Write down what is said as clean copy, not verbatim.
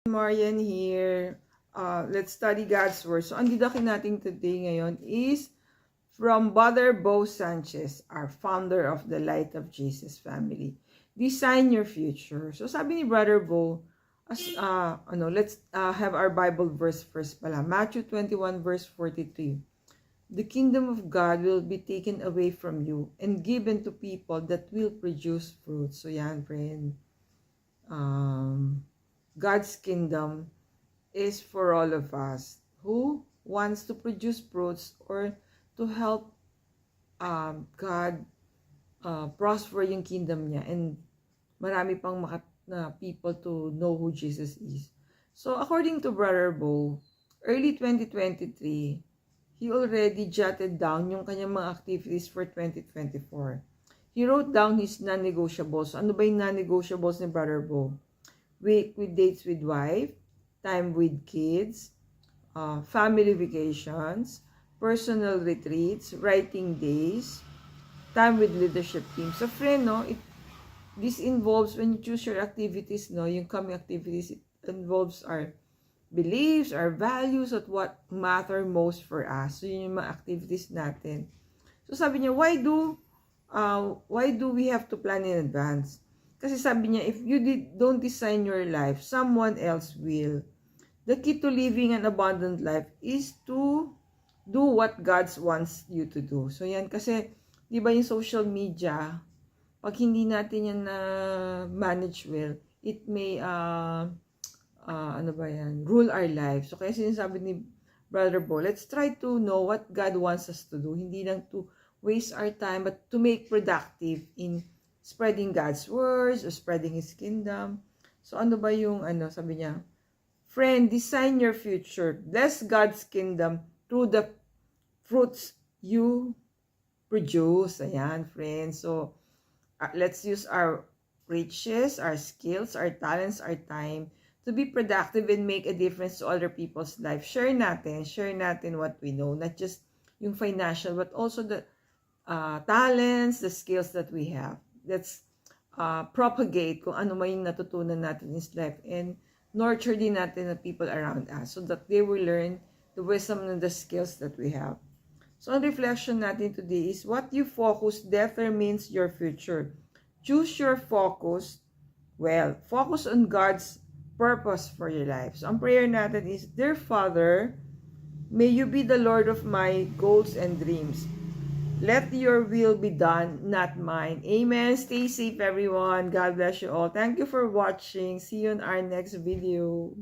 Marian here. Let's study God's Word. So, ang didakin natin today ngayon is from Brother Bo Sanchez, our founder of the Light of Jesus family. Design your future. So, sabi ni Brother Bo, let's have our Bible verse first pala. Matthew 21 verse 43. The kingdom of God will be taken away from you and given to people that will produce fruit. So, yan, friend. God's kingdom is for all of us who wants to produce fruits or to help God prosper yung kingdom niya and marami pang na people to know who Jesus is. So according to Brother Bo, early 2023, he already jotted down yung kanyang mga activities for 2024. He wrote down his non-negotiables. Ano ba yung non-negotiables ni Brother Bo? Weekly dates with wife, time with kids, family vacations, personal retreats, writing days, time with leadership team. So friend, no, this involves, when you choose your activities, no, yung coming activities, it involves our beliefs, our values, at what matter most for us. So yun yung mga activities natin. So sabi niya, why do we have to plan in advance? Kasi sabi niya, if you don't design your life, someone else will. The key to living an abundant life is to do what God wants you to do. So yan, kasi, di ba yung social media, pag hindi natin yan na manage well, it may, rule our life. So kaya sinasabi ni Brother Bo, let's try to know what God wants us to do. Hindi lang to waste our time, but to make productive in spreading God's words or spreading His kingdom. So ano ba yung sabi niya? Friend, design your future. Bless God's kingdom through the fruits you produce. Ayan, friend. So let's use our riches, our skills, our talents, our time to be productive and make a difference to other people's life. Share natin what we know. Not just yung financial, but also the talents, the skills that we have. Let's propagate kung ano man yung natutunan natin in this life and nurture din natin the people around us so that they will learn the wisdom and the skills that we have. So, ang reflection natin today is what you focus determines your future. Choose your focus well. Focus on God's purpose for your life. So, ang prayer natin is, Dear Father, may you be the Lord of my goals and dreams. Let your will be done, not mine. Amen. Stay safe, everyone. God bless you all. Thank you for watching. See you in our next video.